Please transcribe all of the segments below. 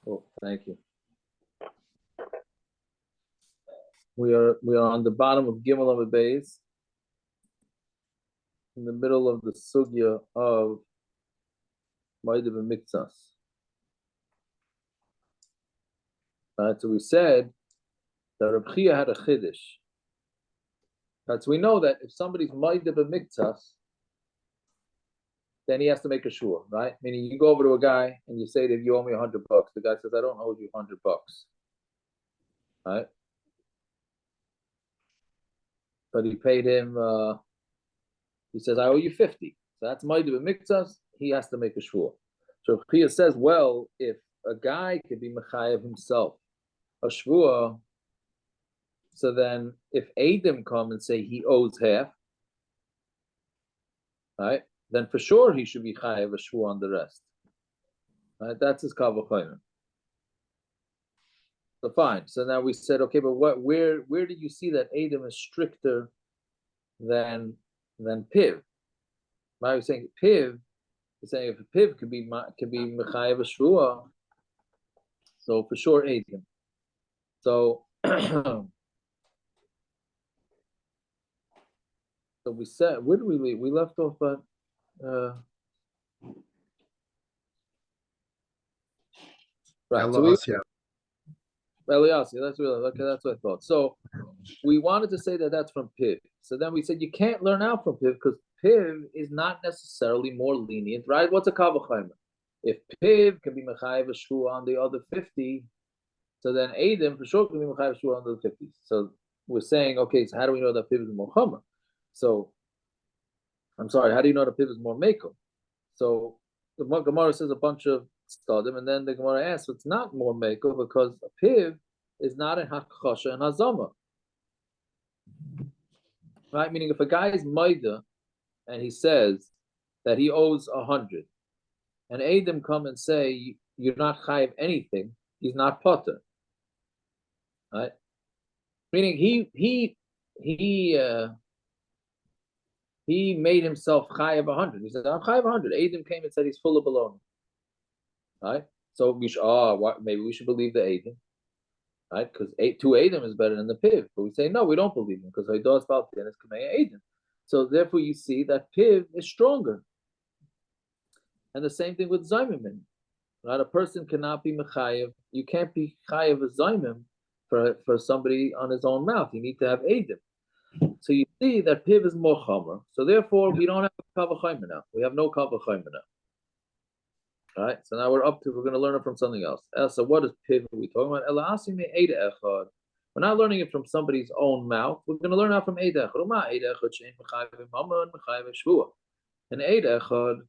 Oh, thank you. We are on the bottom of Gimel of Beis, in the middle of the sugya of Ma'adim and Miktsas. So we said that Reb Chia had a chiddush. So we know that if somebody's Ma'adim and Miktsas, then he has to make a shua, right? Meaning you go over to a guy and you say that you owe me $100. The guy says, I don't owe you $100. Right? But he paid him, he says, I owe you 50. So that's Ma'adim and Miktsas, he has to make a shua. So Chia says, well, if a guy could be mechayev himself a shvua, so then if Adam come and say he owes half, right, then for sure he should be chayev a shvua on the rest. Right, that's his kavachayim. So fine. So now we said, okay, but where did you see that Adam is stricter than Piv? Right, we're saying Piv. We're saying if a Piv could be mechayev a shvua, so for sure Adam. So so we said, where did we leave? We left off at right. Elias, that's really okay. That's what I thought. So we wanted to say that that's from Piv. So then we said you can't learn out from Piv because Piv is not necessarily more lenient, right? What's a kavachayim? If Piv can be mechayev a shvua on the other 50, so then Adam for sure can be mechayev a shvua on the 50. So we're saying, okay, so how do we know that Piv is more chomer? So I'm sorry, how do you know that Piv is more meko? So the Gemara says a bunch of stadim, and then the Gemara asks, it's not more meko because a Piv is not in hakchasha and hazama. Right? Meaning if a guy is maida and he says that he owes 100, and Adam come and say you're not chayiv anything, he's not potter. Right? Meaning he made himself chayiv 100. He said, I'm chayiv 100. Adam came and said he's full of baloney. Right? So we should, maybe we should believe the Adam. Right? Because 2 Adam is better than the Piv. But we say, no, we don't believe him because Haidah Baltin is Kamei Adam. So therefore you see that Piv is stronger. And the same thing with Zaymimin. Right? A person cannot be Mechayev. You can't be Chayev a Zaymim for somebody on his own mouth. You need to have Adam. So you see that Piv is more Chomer. So therefore we don't have Kavachayim now. We have no Kavachayim now. All right, so now we're going to learn it from something else. So what is Piv are we talking about? We're not learning it from somebody's own mouth. We're going to learn it from Eid Echad. An Eid Echad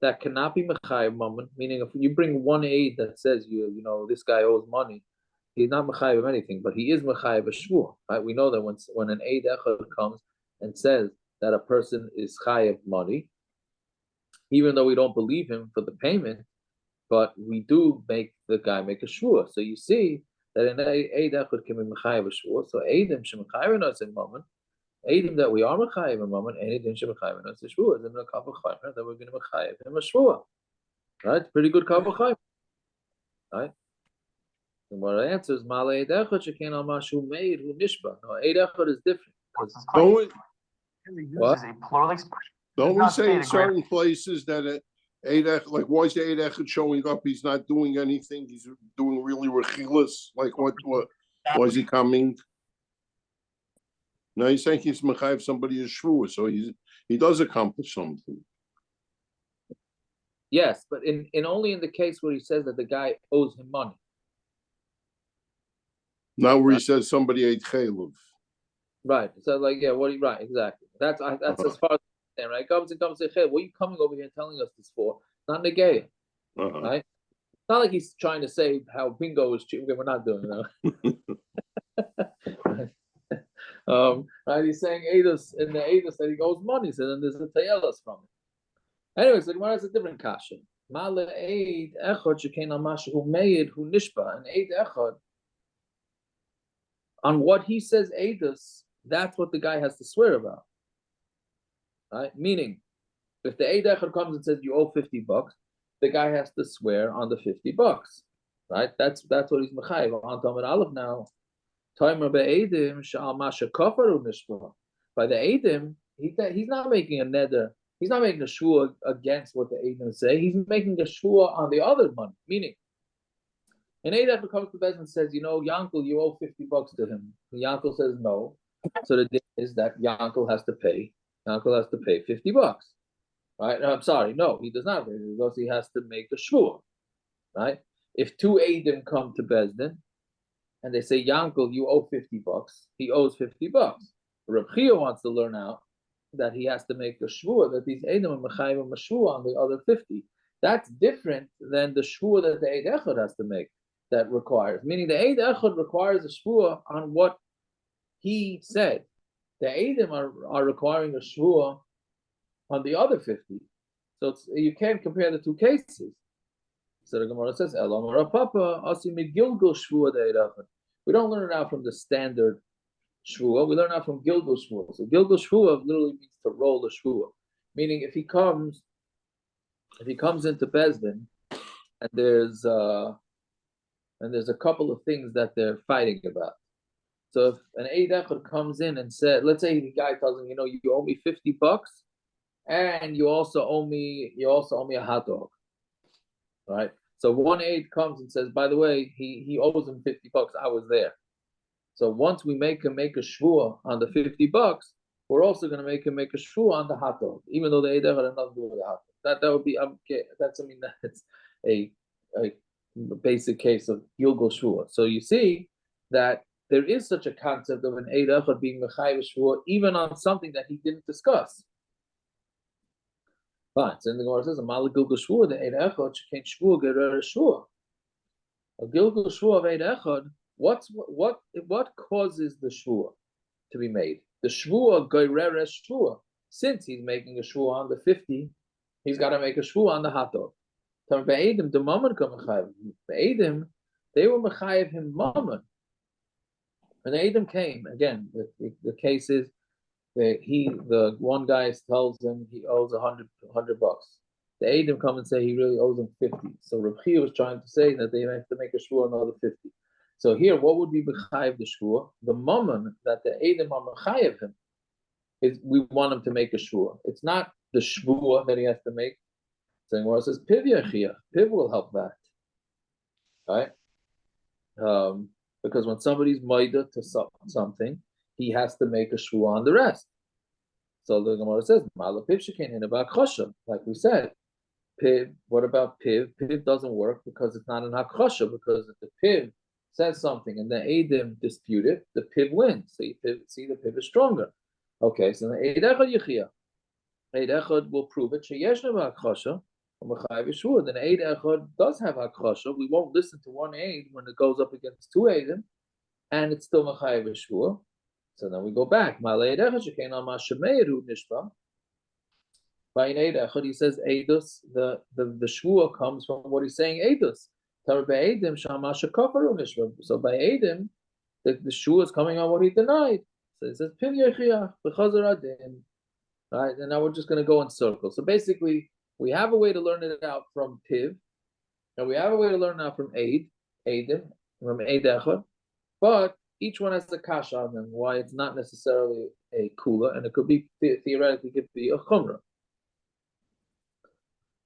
that cannot be Mechayev Mammon, meaning if you bring one Eid that says, you know, this guy owes money, he's not Mechayev of anything, but he is Mechayev a Shvua. Right? We know that when an Eid Echad comes and says that a person is Chayev money, even though we don't believe him for the payment, but we do make the guy make a shvua. So you see that in Eid Echad can be mechayev a shvua. So Eidim shemechayev nos in moment, Eidim that we are mechayev a moment, Eidim shemechayev nos a shvua. Then a kavachayim that we're going to mechayev him a shvua. Right? Pretty good kavachayim. Right? And what I answer is Mala Eid Echad shekein al mashu made who nishba. No, Eid Echad is different. What? Don't we say in certain places that Eidech, like why is the Eidech showing up? He's not doing anything. He's doing really rechilas. Like what? Why is he coming? No, he's saying he's mechayev somebody is shvua, so he does accomplish something. Yes, but in only in the case where he says that the guy owes him money. Not where he says somebody ate chaylev. Right. So like right, exactly. That's as far as I'm saying, right? Comes and say, hey, what are you coming over here and telling us this for? Not negaya. Right? It's not like he's trying to say how bingo is cheap. Okay, we're not doing that. Right? He's saying Eidos in the Eidos that he owes money, so then there's a tayelas from it. Anyway, so one has a different kasha. Mala Eid Echad shekain al mashu who made who nishba and Eid Echad. On what he says Eidos, that's what the guy has to swear about. Right? Meaning, if the Eid Echad comes and says you owe $50, the guy has to swear on the $50. right? That's what he's mechayiv on Talmud Aleph now. Timer be'edim shal masha kafaru nishma. By the edim, he's not making a neder. He's not making a shua against what the edim say. He's making a shua on the other money. Meaning, an edim comes to Bez and says, Yankel, you owe $50 to him. And Yankel says no. So the deal is that Yankel has to pay. Yankel has to pay $50. Right? No, I'm sorry, no, he does not pay because he has to make a shua. Right? If two edim come to Bezdin and they say, Yankel, you owe $50, he owes $50. Reb Chia wants to learn out that he has to make a shvua, that these edim are mechayim a shvua on the other 50. That's different than the shvua that the Eid Echad has to make, that requires. Meaning the Eid Echad requires a shvua on what he said. The edim are requiring a shvua on the other 50. So you can't compare the two cases. So the Gemara says, Elamara Papa, Asimi Gilgul Shvua de Eid Echad. We don't learn it out from the standard shvua. We learn out from Gilgul shvua. So Gilgul shvua literally means to roll the shvua, meaning if he comes into Bezdin and there's a couple of things that they're fighting about. So if an Eid Echad comes in and said, let's say the guy tells him, you owe me $50, and you also owe me a hot dog, right? So one Eid comes and says, by the way, he owes him $50. I was there. So once we make him make a shvua on the $50, we're also going to make him make a shvua on the hot dog, even though the Eid Echad has nothing to do with the hot dog. That would be that's a basic case of Gilgul shvua. So you see that there is such a concept of an Eid Echad being mechayiv shvua even on something that he didn't discuss. But so in the Gemara says, "Amal Gilgul shvua the Eid Echad shekain shvua gerer shvua." A Gilgul shvua of Eid Echad. What causes the shvua to be made? The shvua goyreres shvua. Since he's making a shvua on the 50, he's got to make a shvua on the hot dog. Be'edim the mammon come mechayiv. Be'edim they were mechayiv him mammon. When the edim came again, the case is that the one guy tells him he owes $100. The edim come and say he really owes him 50. So Reb Chia was trying to say that they have to make a shvua on another 50. So here, what would be mechayiv the shvua? The mammon that the edim are mechayiv him is we want him to make a shvua. It's not the shvua that he has to make. Saying where it says piv yachia, piv will help that, right? Because when somebody's maida to something, he has to make a shvua on the rest. So the Gemara says mala piv shekain in about chosha, like we said. Piv. What about piv? Piv doesn't work because it's not an hakosha. Because if the piv says something and the edim dispute it, the piv wins. So you see the piv is stronger. Okay, so the Eid Echad Yechia. Eid Echad will prove it. Sheyesh no hakosha. Then Eid Echad does have hakosha. We won't listen to one Eid when it goes up against two Eidim, and it's still Mechayiv Yeshua. So then we go back. By an Eid Echad, he says Eidus. The Shvua comes from what he's saying Eidus. So by Eidim, the Shvua is coming on what he denied. So he says Piv Yechiach b'Chazar Adin. Right, and now we're just going to go in circles. So basically, we have a way to learn it out from Piv, and we have a way to learn it out from Eidim, from Eid Echad, but each one has a kasha on them, why it's not necessarily a kula, and it could be, theoretically, could be a chumrah.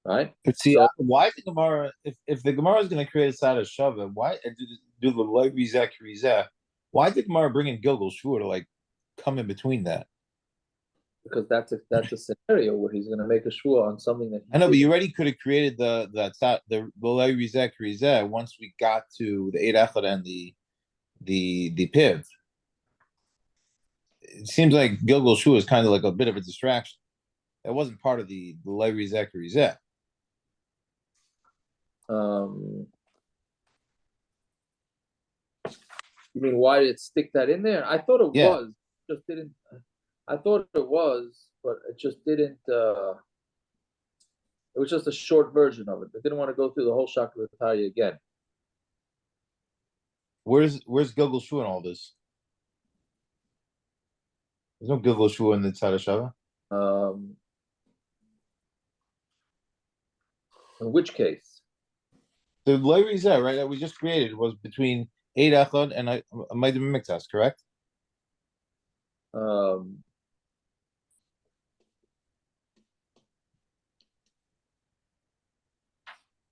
Right? But see, so, why the Gemara, if the Gemara is going to create a side of Shava, why do the like Rizeh, why did Gemara bring in Gilgul Shvua to like come in between that? Because that's a scenario where he's going to make a shvua on something that I know, but you already could have created the Lelei Rizeh once we got to the Eid Echad and the Piv. It seems like Gilgul Shvua is kind of like a bit of a distraction. That wasn't part of the Lelei Rizeh. You mean why did it stick that in there? I thought it was, just didn't. I thought it was, but it just didn't. It was just a short version of it. I didn't want to go through the whole Shakaratari again. Where's Gilgul Shvua in all this? There's no Gilgul Shvua in the Tzad Shava. In which case? The Lerizeh, right, that we just created was between 8 echad and a Maidim Miktas, correct?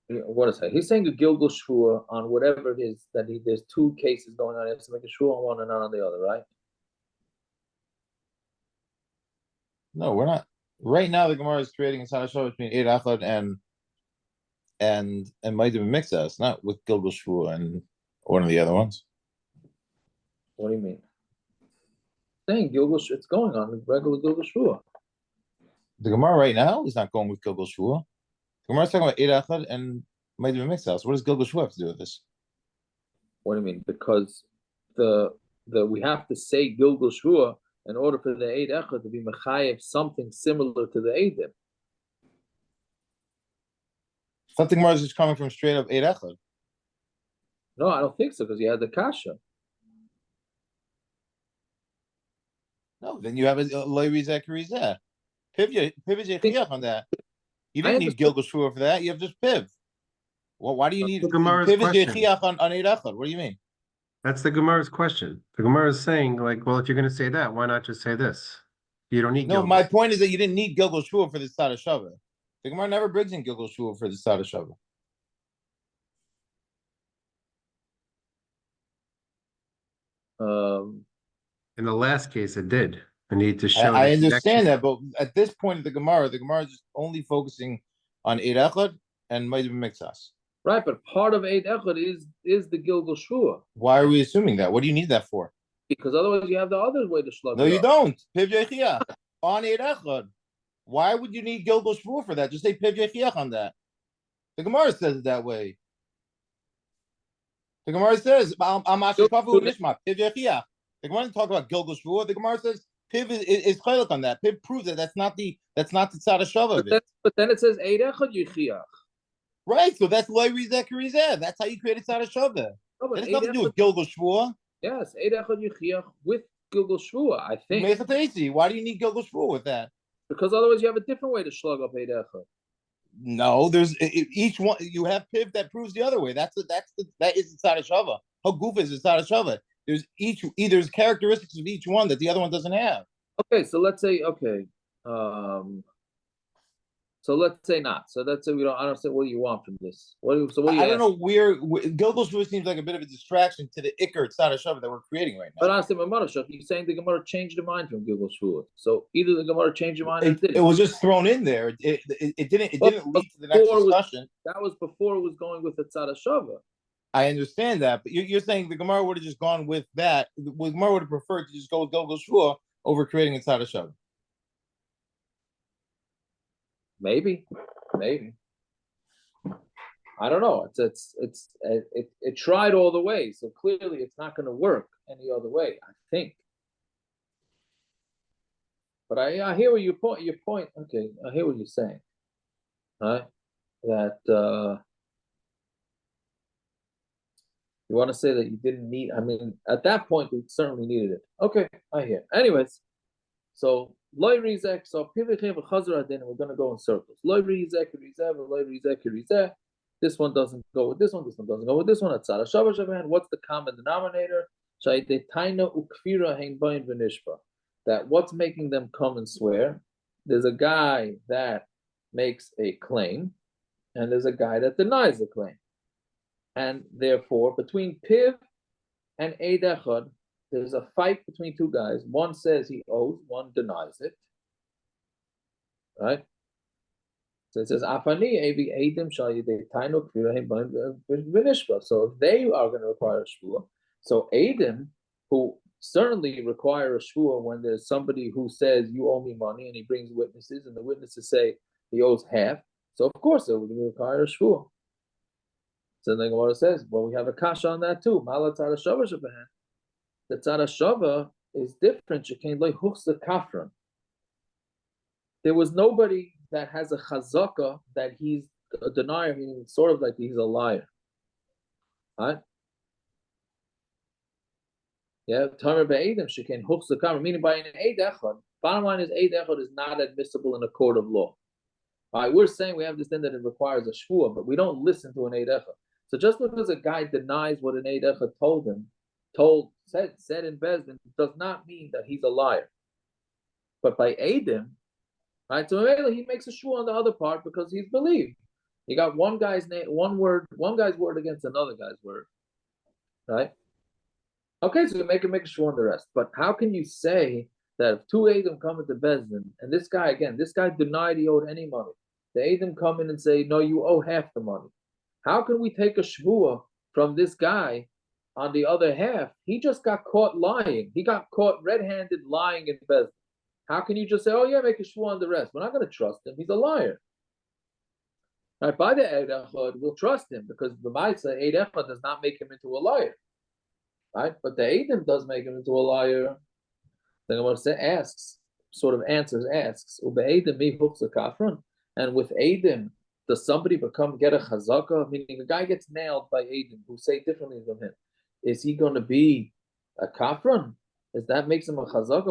What is that? He's saying a Gilgul Shvua on whatever it is that there's two cases going on. He has to make a Shvua on one and not on the other, right? No, we're not. Right now, the Gemara is creating a Sada Shava between 8 echad and Maidim Miktas, not with Gilgul Shvua and one of the other ones. What do you mean? Saying Gilgul, it's going on with regular Gilgul Shvua. The Gemara right now is not going with Gilgul Shvua. The Gemara is talking about 8 echad and Maidim Miktas. What does Gilgul Shvua have to do with this? What do you mean? Because we have to say Gilgul Shvua in order for the Eid Echad to be mechayev something similar to the Eidim. Something more is just coming from straight up 8 echad. No, I don't think so, because you had the kasha. No, then you have a Lerizeh Kerizeh. Piv Yechiach on that. You didn't need Gilgul Shvua for that. You have just Piv. Well, why do you need Piv Yechiach on 8 echad? What do you mean? That's the Gemara's question. The Gemara is saying, like, well, if you're going to say that, why not just say this? You don't need. No, Gilgul. my point is that you didn't need Gilgul Shvua for the Sada Shava. The Gemara never brings in Gilgul Shvua for the Sada Shava. In the last case, it did. I need to show. I understand that, but at this point of the Gemara is just only focusing on 8 echad and Maidim Miktas. Right, but part of Eid Echad is the Gilgul Shvua. Why are we assuming that? What do you need that for? Because otherwise you have the other way to slug. No, you don't. Piv Yechiach on 8 echad. Why would you need Gilgul Shvua for that? Just say Piv Yechiach on that. The Gemara says it that way. The Gemara says, "I'm Ashipavu Nishma Piv Yechiach." The Gemara doesn't talk about Gilgul Shvua. The Gemara says Piv is chaylik on that. Piv proves that that's not the Tzad Shava of it. But then it says Eid Echad Yechiach. Right, so that's Lerizeh Kerizeh. That's how you create a Tzad Shava. No, It has nothing to do with Gilgul Shvua. Yes, Eid Echad Yechiach with Gilgul Shvua, I think. Why do you need Gilgul Shvua with that? Because otherwise you have a different way to slug up Eid Echad. No, there's each one. You have Piv that proves the other way. That is the Tzad Shava. How goof is the Tzad Shava? There's characteristics of each one that the other one doesn't have. Okay, so let's say so let's say not. So let's say we don't. I don't say what do you want from this. What do you? I don't know where Gilgul Shvua seems like a bit of a distraction to the Iker Tzad Shava that we're creating right now. But honestly, you're saying the Gemara changed the mind from Gilgul Shvua. So either the Gemara changed your mind or it didn't. It was just thrown in there. It didn't lead to the next discussion. That was before it was going with the Tzad Shava. I understand that, but you're saying the Gemara would have just gone with that. The Gemara would have preferred to just go with Gilgul Shvua over creating a Tzad Shava. Maybe. I don't know. It tried all the way, so clearly it's not going to work any other way, I think. But I hear what your point. Okay, I hear what you're saying. Right? That you want to say that you didn't need. I mean, at that point, we certainly needed it. Okay, I hear. Anyways, so loy rizek. So pivichem v'chazar adin. We're going to go in circles. Loy rizek rizeh. Loy rizek rizeh. This one doesn't go with this one. This one doesn't go with this one. At tzara shava shavan. What's the common denominator? Shayte taina ukfira hein bayin v'nishba. That what's making them come and swear? There's a guy that makes a claim, and there's a guy that denies the claim. And therefore, between Piv and Eid Echad, there's a fight between two guys. One says he owes, one denies it. Right? So it says, Afani Evi Eidim Shal Yidei Tainu Kvirahim V'nishba. So if they are going to require a shvua, so Eidim, who certainly require a shvua when there's somebody who says you owe me money and he brings witnesses and the witnesses say he owes half, so of course it would require a shvua. So then the Gemara says, well, we have a kasha on that too. Mala tzara shava shabahan. The tzara shava is different. There was nobody that has a chazaka that he's a denier, meaning sort of like he's a liar. Right? Yeah, Tamer be'edim shekain huchs the kamera, meaning by an eid echad. Bottom line is eid echad is not admissible in a court of law. All right, we're saying we have this thing that it requires a shvua, but we don't listen to an eid echad. So just because a guy denies what an Eid Echad told him, said in Bezdin, does not mean that he's a liar. But by Eidim, right? So he makes a shua on the other part because he's believed. You got one guy's name, one guy's word against another guy's word, right? Okay, so you make a shua on the rest. But how can you say that if two Eidim come into Bezdin, and this guy denied he owed any money. The Eidim come in and say, no, you owe half the money. How can we take a shvua from this guy on the other half? He just got caught lying. He got caught red-handed lying in Bezdin. How can you just say, oh yeah, make a shvua on the rest? We're not going to trust him. He's a liar. Right, by the Eid Echad, we'll trust him because the Metzia, Eid Echad does not make him into a liar. Right? But the Eidim does make him into a liar. Then I asks, and with Eidim, does somebody get a chazaka? Meaning the guy gets nailed by Eidim who say differently than him. Is he going to be a kafran? Is that makes him a chazaka?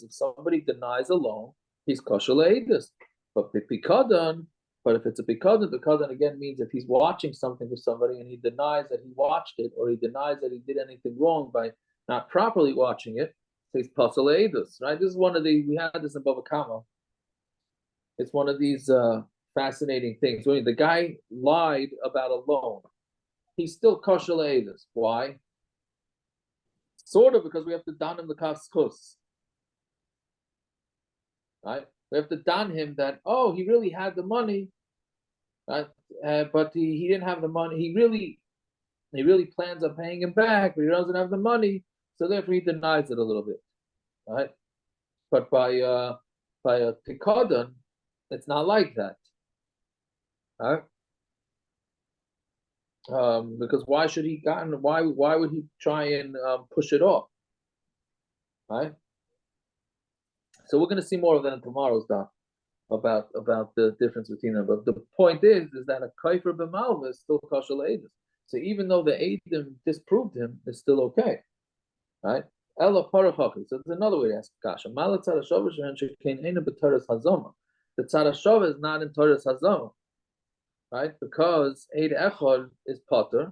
If somebody denies a loan, he's kosher leidus. But if it's a pikadon again means if he's watching something with somebody and he denies that he watched it, or he denies that he did anything wrong by not properly watching it, so he's pasal leidus, right? This is one of we had this in Bava Kama. It's one of these fascinating things. When the guy lied about a loan, he's still kosher leidus. Why? Sort of because we have to don him the kafskus. Right? We have to don him that, oh, he really had the money, right? But he didn't have the money. He really plans on paying him back, but he doesn't have the money, so therefore he denies it a little bit, right? But by a pikadon, it's not like that, right? Because why should he why would he try and push it off, right? So we're going to see more of that in tomorrow's daf about the difference between them. But the point is that a kaifer b'malva is still kosher leidus. So even though the Eidim disproved him, it's still okay, right? Ella parachaki. So there's another way to ask kasha. Malat tzadashova she'en ena b'toras hazama. The tzadashova is not in toras hazama, right? Because Eid Echad is potter,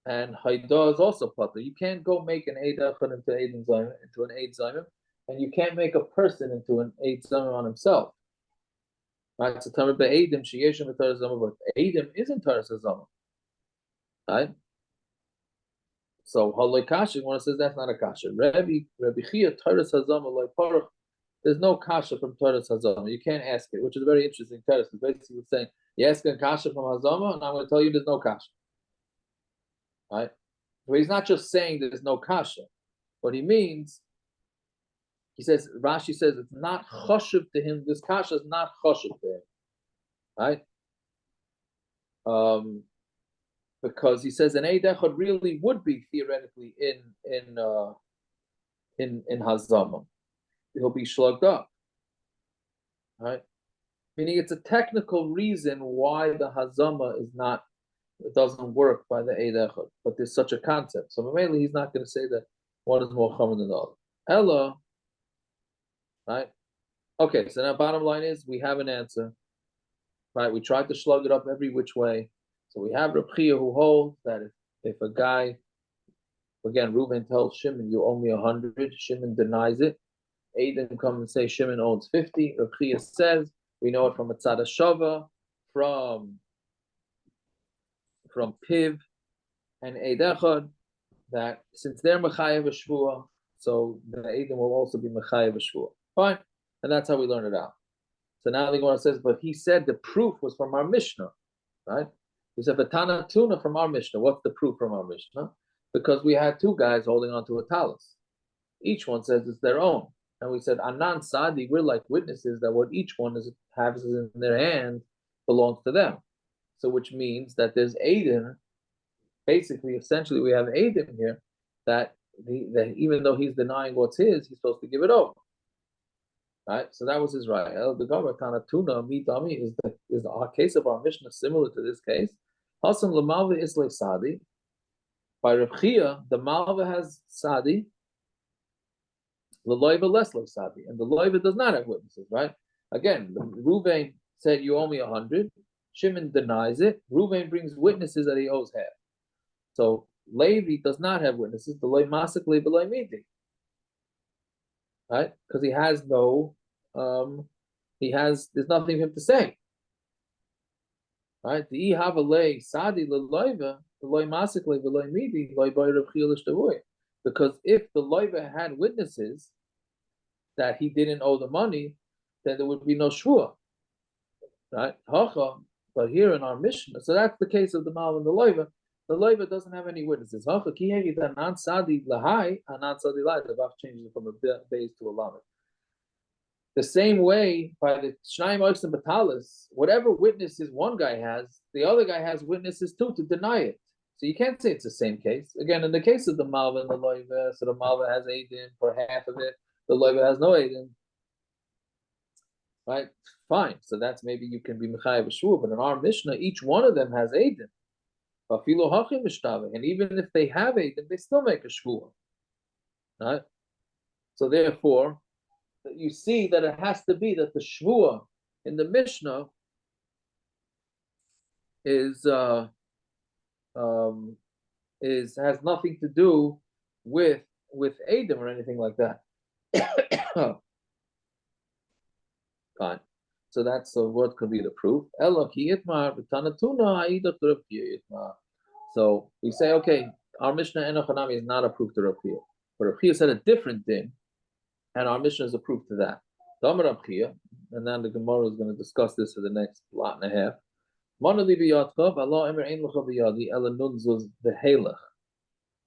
and Haidah is also potter. You can't go make an Eid Echad into an Eid Zayim. And you can't make a person into an Eid Zayim on himself. Right? So Tamar be'edim sheyeshim b'toras hazama, but Eidim isn't toras hazama. Right? So haloi kasha, when it says that's not a kasha. Rabbi Chia toras hazama loy parach. There's no kasha from toras hazama. You can't ask it, which is a very interesting teres. It's basically saying you ask a kasha from hazama, and I'm going to tell you there's no kasha. Right? But he's not just saying there's no kasha. What he means. He says, Rashi says it's not choshev to him. This kasha is not choshev to him, right? Because he says an Eid Echad really would be theoretically in hazama. He'll be slugged up, right? Meaning it's a technical reason why the hazama it doesn't work by the Eid Echad, but there's such a concept. So mainly he's not going to say that one is more common than the other. Ella. Right? Okay, so now bottom line is we have an answer. Right? We tried to slug it up every which way. So we have Reb Chia who holds that if a guy, again, Reuven tells Shimon, you owe me 100, Shimon denies it. Eidim come and say Shimon owns 50. Reb Chia says, we know it from a tzad hashava, from Piv and Eid Echad, that since they're Mechayev Shvua, so the Eidim will also be Mechayev Shvua. Fine, and that's how we learn it out. So now the Gemara says, but he said the proof was from our Mishnah, right? He said, "Betana tuna from our Mishnah." What's the proof from our Mishnah? Because we had two guys holding onto a talus. Each one says it's their own, and we said, "Anan Sadi." We're like witnesses that what each one has in their hand belongs to them. So, which means that there's Eidim. Basically, essentially, we have Eidim here that even though he's denying what's his, he's supposed to give it over. Right, so that was his right. The Gemara Tana Tuna Mitami is our case of our Mishnah similar to this case. Hasam Lamalva Islay Sadi. By Reb Chia, the Malva has Sadi. The Loiva less like Sadi, and the Loiva does not have witnesses. Right? Again, the Reuven said you owe me 100. Shimon denies it. Reuven brings witnesses that he owes half. So Levi does not have witnesses. The loy masik levi loy midi, right? Because he has no, there's nothing for him to say, right? The ihavalei sadi leloiva the loy masik levi loy midi loy boy Rav Chiya l'shtavoy. Because if the loiva had witnesses that he didn't owe the money, then there would be no shvua, right? But here in our Mishnah, so that's the case of the mal and the loiva. The loiva doesn't have any witnesses. The Bach changes it from a base to a lamed. The same way by the Shnayim Ois and Batalis, whatever witnesses one guy has, the other guy has witnesses too to deny it. So you can't say it's the same case. Again, in the case of the malva and the loiva, so the malva has Aiden for half of it, the loiva has no Aiden. Right? Fine. So that's maybe you can be Mechayev Shua, but in our Mishnah, each one of them has Aiden. And even if they have Aiden, they still make a Shua. Right? So therefore, you see that it has to be that the Shvua in the Mishnah is has nothing to do with Adam or anything like that. Fine. So that's what could be the proof. So we say, okay, our Mishnah Enochanami is not a proof to Rav Chiya, but Rav Chiya said a different thing, and our Mishnah is a proof to that. And then the Gemara is going to discuss this for the next lot and a half.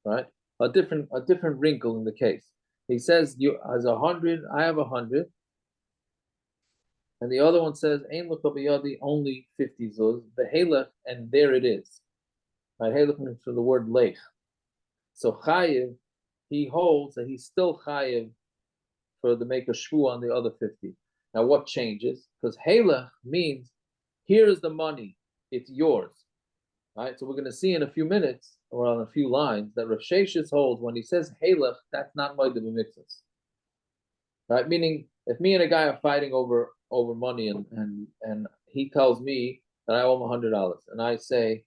Right? A different wrinkle in the case. He says you has 100, I have 100, and the other one says only 50 zuz, the halach, and there it is. Right? Halach means from the word lech. So chayiv, he holds that he's still chayiv for the make a shvu on the other 50. Now what changes? Because halach means here is the money, it's yours. Right? So we're going to see in a few minutes or on a few lines that Rav Sheshes holds when he says halach, that's not moed b'mitzvos. Right? Meaning if me and a guy are fighting over money and he tells me that I owe him $100 and I say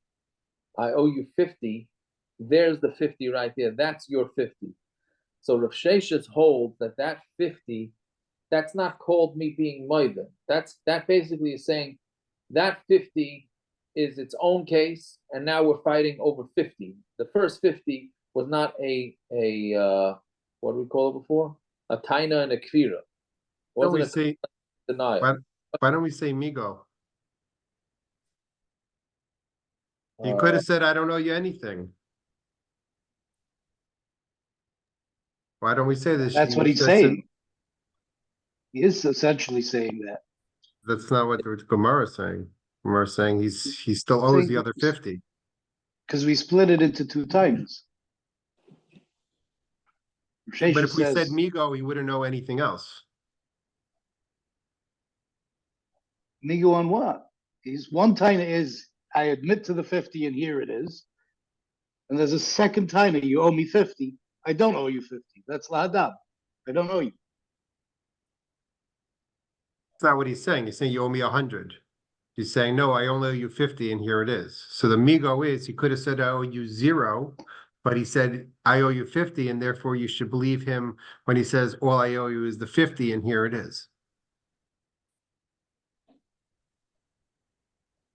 I owe you 50, there's the 50 right there. That's your 50. So Rav Sheshes holds that 50, that's not called me being moed. That basically is saying that 50 is its own case, and now we're fighting over 50. The first 50 was not a what do we call it before? A taina and a kvira. Wasn't a denial. Why don't we say migo? He could have said, I don't owe you anything. Why don't we say this? That's what he's saying. He is essentially saying that. That's not what Gemara is saying. Gemara is saying he still owes the other 50. Because we split it into two times. But if we said migo, he wouldn't know anything else. Migo on what? He's one time is I admit to the 50 and here it is. And there's a second time you owe me 50. I don't owe you 50. That's lahadab. I don't owe you. That's not what he's saying. He's saying you owe me 100. He's saying, no, I only owe you 50 and here it is. So the migo is, he could have said I owe you 0, but he said I owe you 50 and therefore you should believe him when he says all I owe you is the 50 and here it is.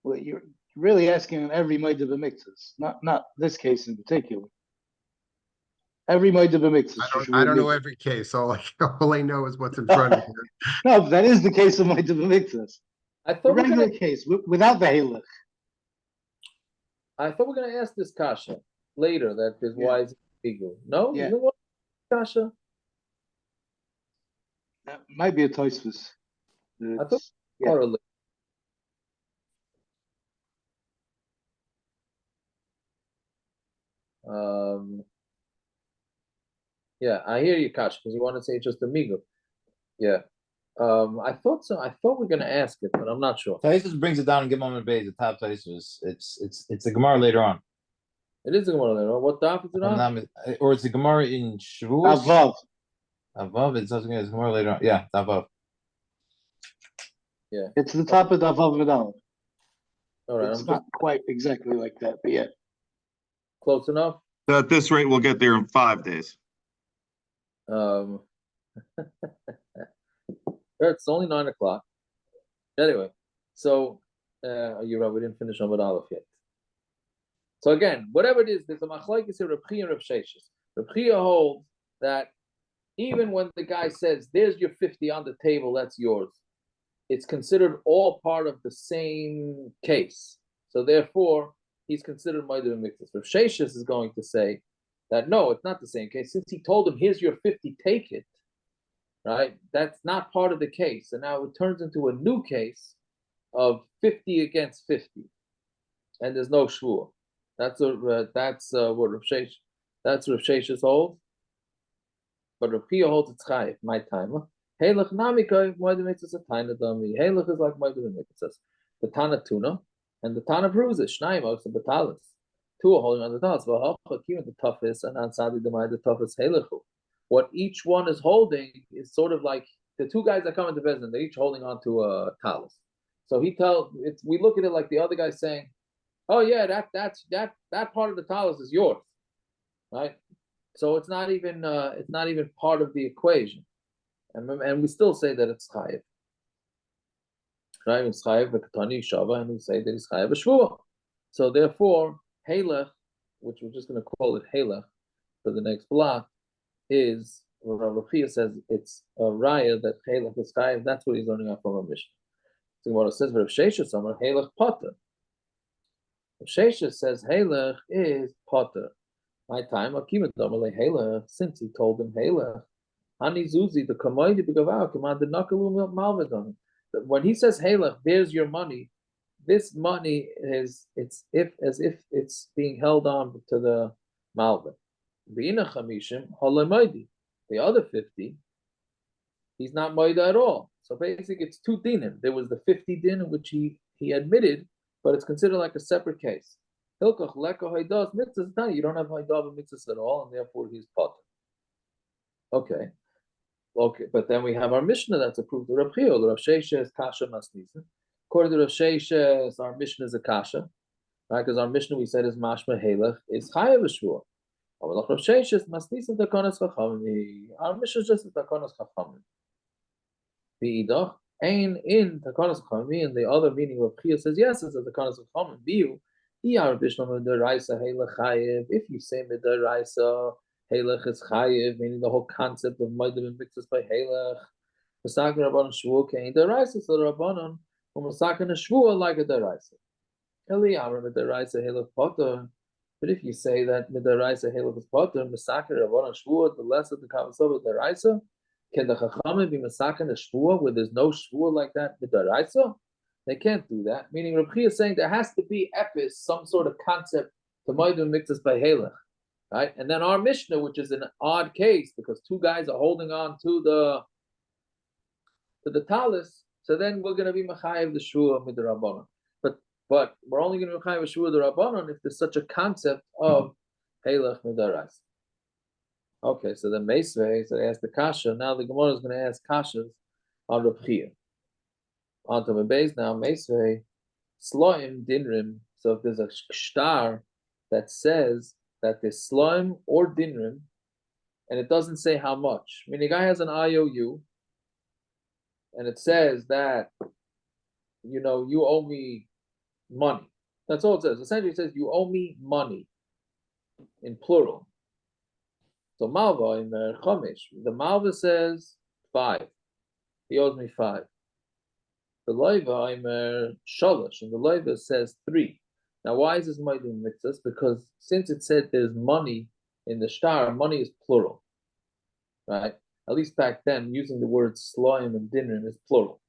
Well, you're really asking every moed b'mitzvos, not this case in particular. Every moed b'mitzvos. I don't know every case. All I know is what's in front of me. No, that is the case of moed b'mitzvos. I thought the regular case without the halach. I thought we're going to ask this kasha later. That is why it's legal. No, yeah. Kasha. That might be a Tosfos. I thought. Yeah. Yeah, I hear you, Kasha, because you want to say just amigo. Yeah. I thought so. I thought we were gonna ask it, but I'm not sure. Taisus brings it down and Gemara Bay, the top Taisus. It's the Gemara later on. It is the Gemara later on. What daf is it on? Or it's the Gemara in Shavuos. Avav. Avav. It's Gemara later on. Yeah, Avav. Yeah. It's the top of Avav Medal. All right, It's not quite exactly like that, but yeah. close enough. So at this rate, we'll get there in 5 days. It's only 9 o'clock. Anyway, so you're right, we didn't finish on Aleph yet. So again, whatever it is, there's a machlokes here, Reb Chia and Reb Sheshes. Reb Chia holds that even when the guy says, "There's your 50 on the table, that's yours," it's considered all part of the same case. So therefore, he's considered Maidir and Mixus. Reb Sheshes is going to say that no, it's not the same case. Since he told him, "Here's your 50, take it," right? That's not part of the case. And now it turns into a new case of 50 against 50. And there's no shvur. That's what Rav Sheshes holds. But Rav Chia holds it's chayiv, my timer. Halach namika, Maidir Mitzvahs a taina dami. Halach is like Maidir Mitzvahs. The Tana Tuna, and the Tana proves it. Shnaim of the Batalis. Two are holding on the talis. V'hachakim the toughest, and Ansadi Demai the toughest Halachu. What each one is holding is sort of like the two guys that come into business, they're each holding on to a talis. So we look at it like the other guy saying, "Oh yeah, that part of the talis is yours," right? So it's not even part of the equation, and we still say that it's chayiv, right? It's chayiv v'katani shava, and we say that it's chayiv v'shvua. So therefore, halach, which we're just going to call it halach for the next block, is what Rav Chia says it's a raya that halach is chayiv. That's what he's learning out from a mission. So what it says, Rav Sheshes Amar halach potter. Rav Sheshes says halach is potter. My time, halach, since he told him halach, Hani Zuzi the commodity begavav commanded nakalu malvedon. When he says halach, there's your money. This money is as if it's being held on to the malved. The other 50, he's not maida at all. So basically, it's two dinim. There was the 50 din in which he admitted, but it's considered like a separate case. You don't have haidah mitzvahs at all, and therefore he's potter. Okay, but then we have our Mishnah that's approved of Rav Chia. Rav Sheshes kasha masnisa. According to Rav Sheshes, our Mishnah is a kasha, right? Because our Mishnah we said is mashma halach is chayav v'shvua. Rav Sheshes masnisa takanas chachamim. Our Mishnah is just takanas chachamim. V'idach ain in takanas chachamim, and the other meaning of Chia says yes, it's a takanas chachamim. V'yu if you say midaraisa, halach is chayiv, meaning the whole concept of maidim and mixes by halach. Masakin rabbanon shvuah kain daraisa, so the rabbanon masakin a shvuah like a daraisa. Eli amar midaraisa halach potter. But if you say that midaraisa halach is potter, masakin rabbanon shvuah, the less of the kavasov of daraisa, can the chachamim be masakin a shvuah where there's no shvuah like that midaraisa? They can't do that. Meaning, Rav Chia is saying there has to be epis, some sort of concept to maidim mixes by halach, right? And then our Mishnah, which is an odd case because two guys are holding on to the talis. So then we're going to be mechayev the shvuah midrabanan. But we're only going to be mechayev the shvuah midrabanan if there's such a concept of halach midarais. Okay, so then Meisvei, so they asked the kasha. Now the Gemara is going to ask kashas on Rav Chia. On to my base now, Meisvei, Sloim Dinrim. So if there's a shtar that says that there's Sloim or Dinrim, and it doesn't say how much. I mean, the guy has an IOU, and it says that, you owe me money. That's all it says. Essentially, it says, you owe me money, in plural. So Malva in the Chumash, the Malva says 5. He owes me 5. The Loiva, I'm Shalosh, and the Loiva says 3. Now, why is this Maidim Mitzvahs? Because since it said there's money in the shtar, money is plural, right? At least back then, using the words Sloim and Dinrim is plural,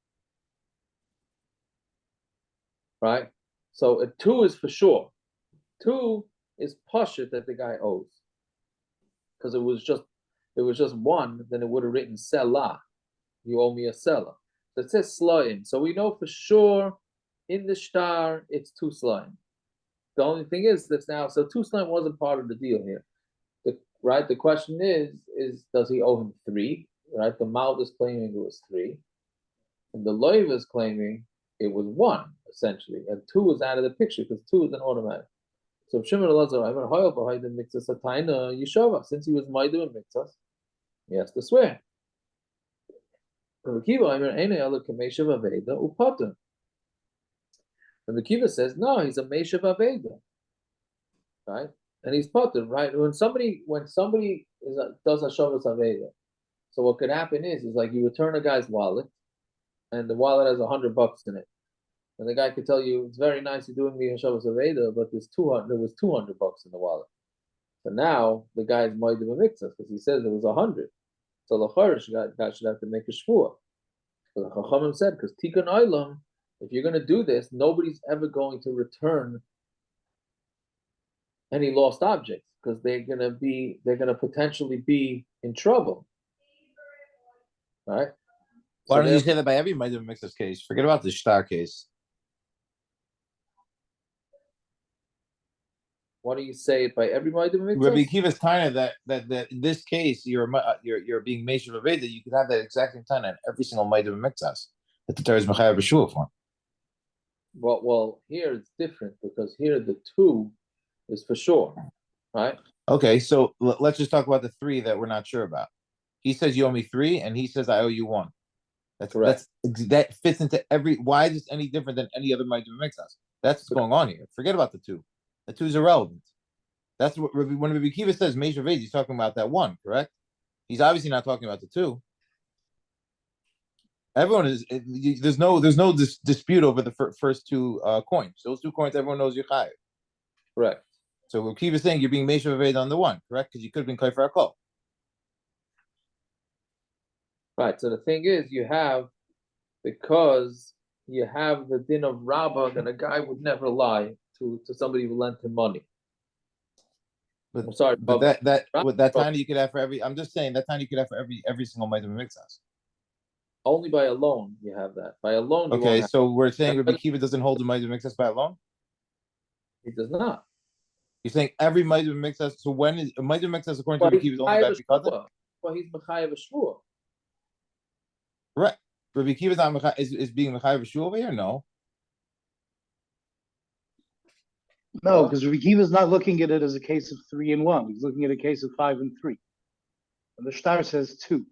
right? So a 2 is for sure. 2 is Pashut that the guy owes, because it was just 1, then it would have written Selah. You owe me a Selah. So it says Sloim. So we know for sure in the shtar it's 2 Sloim. The only thing is that now, so 2 Sloim wasn't part of the deal here. Right? The question is does he owe him 3? Right? The Malv is claiming it was 3. And the Loiv is claiming it was 1. essentially, and 2 is out of the picture because 2 is an automatic. So Shimon Elazar, I'm hoil behind the mitzvah sataina yeshava. Since he was maidim and mitzvahs, he has to swear. And the Kiva says, no, he's a Meshav Aveda, right? And he's potter, right? When somebody does a Shavas Aveda, so what could happen is like you return a guy's wallet, and the wallet has $100 in it, and the guy could tell you it's very nice you're doing me a Shavas Aveda, but there was $200 in the wallet. So now the guy's Moedim Amikzah because he says there was 100. So the Chorish guy should have to make a shvur. So the Chachamim said, because Tikkun Olam, if you're going to do this, nobody's ever going to return any lost objects because they're going to potentially be in trouble, right? Why don't you say that by every Maidim Mixas case? Forget about the Shtar case. Why don't you say it by every Maidim Rabbi Mixas? Kiva's kind of that in this case you're being Meshav Aveda. You could have that exact same time in every single Maidim Mixas that the Torah is Mechayev B'Shua for. Well, here it's different because here the 2 is for sure, right? Okay, so let's just talk about the 3 that we're not sure about. He says you owe me 3, and he says I owe you 1. That's correct. That fits into every. Why is this any different than any other Maidim Mixas? That's what's going on here. Forget about the 2. The 2 is irrelevant. That's what when Rabbi Kiva says Meshav Aveda, he's talking about that 1, correct? He's obviously not talking about the 2. Everyone is. There's no dispute over the first 2 coins. Those 2 coins, everyone knows you're chayav. Correct. So Rabbi Kiva is saying you're being Meshav Aveda on the 1, correct? Because you could have been Kaifer Akol. Right. So the thing is, because you have the din of Rabbah that a guy would never lie to somebody who lent him money. But, I'm sorry, but that time you could have for every. I'm just saying that time you could have for every single Maidim Mixas. Only by a loan you have that. By a loan. Okay, so we're saying Rabbi Kiva doesn't hold the Maidim Mixas by a loan. He does not. You're saying every Maidim Mixas. So when is a Maidim Mixas according to Rabbi Kiva is only by because? Well, he's Mechayev Shvur. Right. Rabbi Kiva is being Mechayev Shvur over here. No. No, because Rabbi Kiva is not looking at it as a case of 3 and 1. He's looking at a case of 5 and 3. And the Shtar says 2.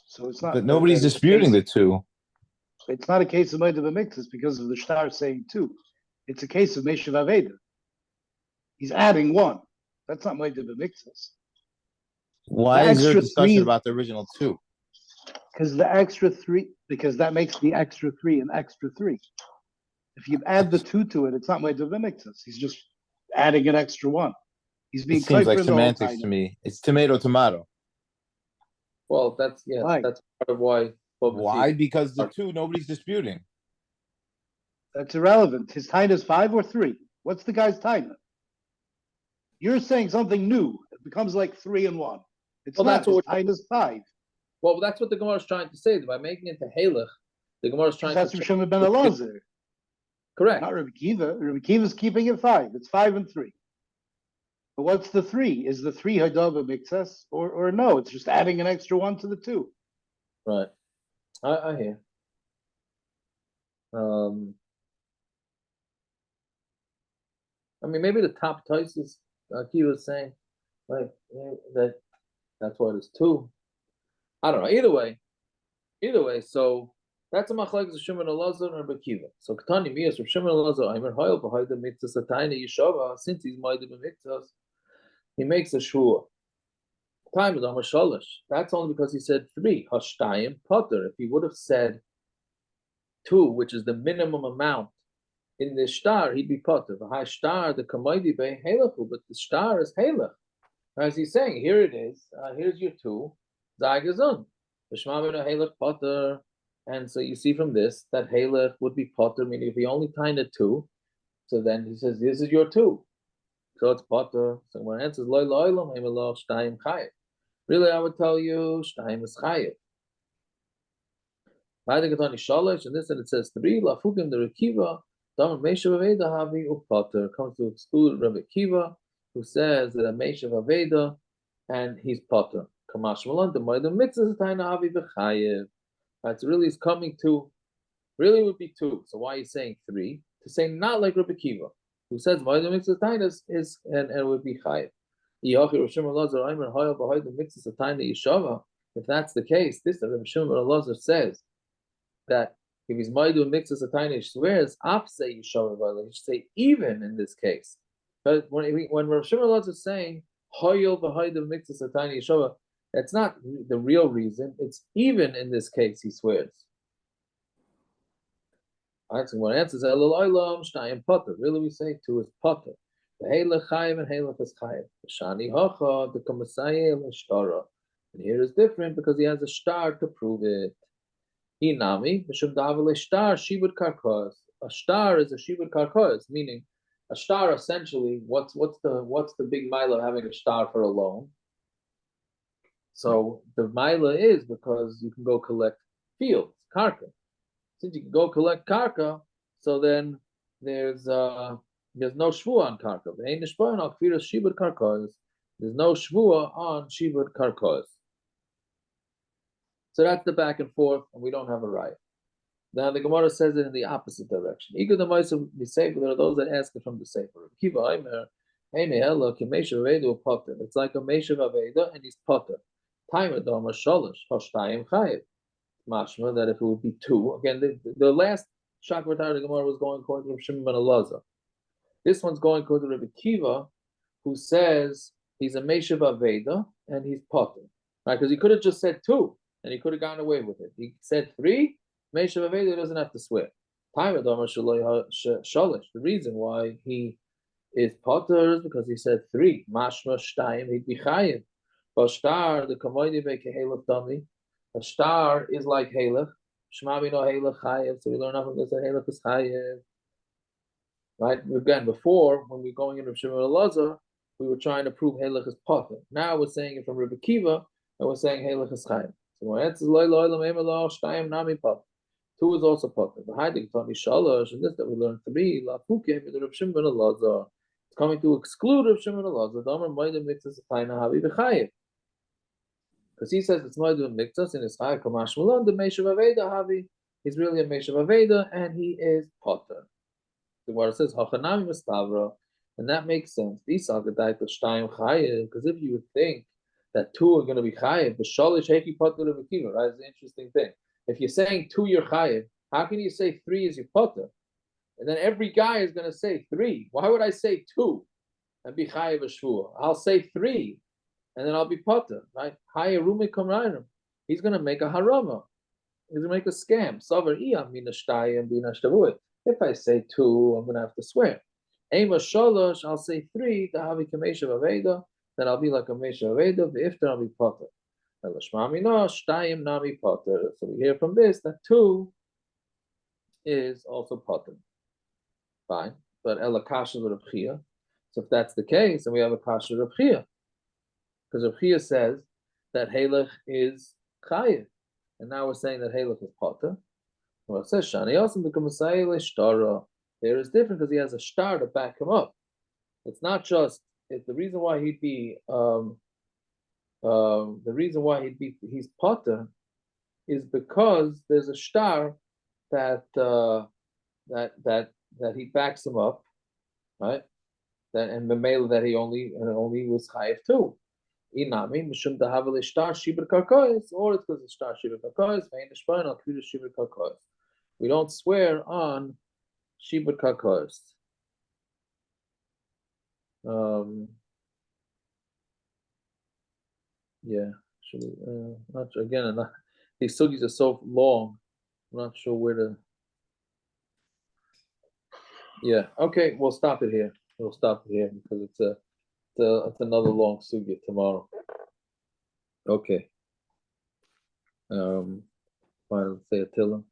So it's not. But nobody's disputing the 2. It's not a case of Maidim Mixas because of the Shtar saying 2. It's a case of Meshav Aveda. He's adding 1. That's not Maidim Mixas. Why is there a discussion about the original 2? Because the extra 3, because that makes the extra 3 an extra 3. If you add the 2 to it, it's not Maidim Mixas. He's just adding an extra 1. He's being. It seems like semantics to me. It's tomato. Well, that's that's part of why. Why? Because the 2 nobody's disputing. That's irrelevant. His taina is 5 or 3. What's the guy's taina? You're saying something new. It becomes like 3 and 1. It's not. His taina is 5. Well, that's what the Gemara is trying to say. By making it to Halach, the Gemara is trying to. That's Rishon ben Elazar. Correct. Not Rabbi Kiva. Rabbi Kiva is keeping it 5. It's 5 and 3. But what's the 3? Is the 3 Hadava Mixas or no? It's just adding an extra 1 to the 2. Right. I hear. I mean, maybe the top Taisus Kiva was saying like that's what it's 2. I don't know. Either way. So that's a machlekes of Shimon Elazar and Rabbi Kiva. So Katani Mias of Shimon Elazar, Aimer Hoyel behind the mitzvah Satayna Yeshava. Since he's ma'adim mitzvahs, he makes a shua. Time is Amar Shalosh. That's only because he said 3. Hashtayim Potter. If he would have said 2, which is the minimum amount in the shtar, he'd be Potter. The high shtar, the Kamaydi Bei Helachu, but the shtar is Helach. As he's saying, here it is. Here's your 2. Zagazun. B'shma Helach Potter. And so you see from this that Halach would be Potter, meaning if he only tied it 2, so then he says, this is your 2. So it's Potter. So when it answers, Loi Loilam, Hemelach, Shtayim Chayev. Really, I would tell you, Shtayim is Chayev. And this, and it says 3, Lafukim the Rekiva, Dam Meshav Aveda Havi Potter. Comes to exclude Rabbi Kiva, who says that a Meshav Aveda, and he's Potter. Kamash Malan, the Moedim Mitzvah Taina Havi B'Chayev. It's really is coming to Really, it would be 2. So why are you saying 3? To say not like Rabbi Kiva, who says Ma'ida Mixas Tainas is and it would be Chayiv. If that's the case, this Rabbi Shimon ben Elazar says that if he's Ma'ida Mixas Tainas swears, Apse Yishava, he should say even in this case. But when Rabbi Shimon ben Elazar is saying Hoyel b'Hoyda Mixas Tainas Yishava, that's not the real reason. It's even in this case he swears. All right, so one answer is Elul Olam Shnayim Potter. Really, we say 2 is Potter. The Halach Chayiv and Halach is Chayiv. The Shani Hacha the Kamasayel Shtara. And here is different because he has a star to prove it. Inami Mishum Davale Star Shibud Karkos. A star is a Shibud Karkos, meaning a star essentially. What's the big mila of having a star for a loan? So the mila is because you can go collect fields, karka. Since you can go collect karka, so then there's no shvua on karka. There's no shvua on shibud karkos. So that's the back and forth, and we don't have a right. Now the Gemara says it in the opposite direction. There are those that ask it from the sefer. It's like a meshav aveda, and he's potter. Timer dama sholosh hashtayim chayiv. Mashma that if it would be 2 again, the last Shakvatar the Gemara was going according to Rabbi Shimon ben Elazar. This one's going according to Rabbi Kiva, who says he's a Meshav Aveda and he's potter, right? Because he could have just said 2 and he could have gotten away with it. He said 3, Meshav Aveda doesn't have to swear. The reason why he is potter is because he said 3. Mashma Shtayim, he'd be chayiv. But star the Kamoidi Bekehelach Dami. A star is like Halach. Shmami no Halach Chayev. So we learn from this that Halach is Chayev. Right? Again, before, when we were going into Shimon Elazar, we were trying to prove Halach is Potter. Now we're saying it from Rabbi Kiva, and we're saying Halach is Chayev. So my answer is Loi Loi Lamem Elo Shtayim Nami Potter. 2 is also Potter. The Heidig taught me Shalosh, and this that we learned 3, La Puke, with Rabbi Shimon Elazar. It's coming to exclude Rabbi Shimon Elazar. Damar Maida Mitzvah Taina Havi B'Chayev. Because he says it's Moedu and Miktas in his Chai Kamash Malon, the Meshav Aveda Havi. He's really a Meshav Aveda and he is Potter. The word says Hachanami Mustavra, and that makes sense. These are the type of Shtayim Chayev, because if you would think that 2 are going to be Chayev, the Shalish Heki Potter of Akiva, right? It's an interesting thing. If you're saying 2 you're Chayev, how can you say 3 is your Potter? And then every guy is going to say 3. Why would I say 2 and be Chayev a Shvua? I'll say 3. And then I'll be potter, right? He's going to make a harama. He's going to make a scam. If I say 2, I'm going to have to swear. I'll say 3. Then I'll be like a mesha aveda. If I'll be potter. So we hear from this that 2 is also potter. Fine, but elakasha l'rabchia. So if that's the case, then we have a kasha l'rabchia. Because Rav Chia says that Halach is Chayiv. And now we're saying that Halach is Potter. Well, it says Shani also becomes Shtara. There is different because he has a star to back him up. It's not just the reason why he'd be he's Potter is because there's a star that he backs him up, right? And the male that he only was Chayiv too. Inami, Mishum Dahavale Star Shibur Karkois, or it's because it's Star Shibur Karkois, Vain Shpain, Al Kudu Shibur Karkois. We don't swear on Shibur Karkois. Yeah, should we, not sure, again, these sugis are so long, I'm not sure where to. Yeah, okay, we'll stop it here. We'll stop it here because it's another long sugya tomorrow. Okay. Fine, let's say Attila.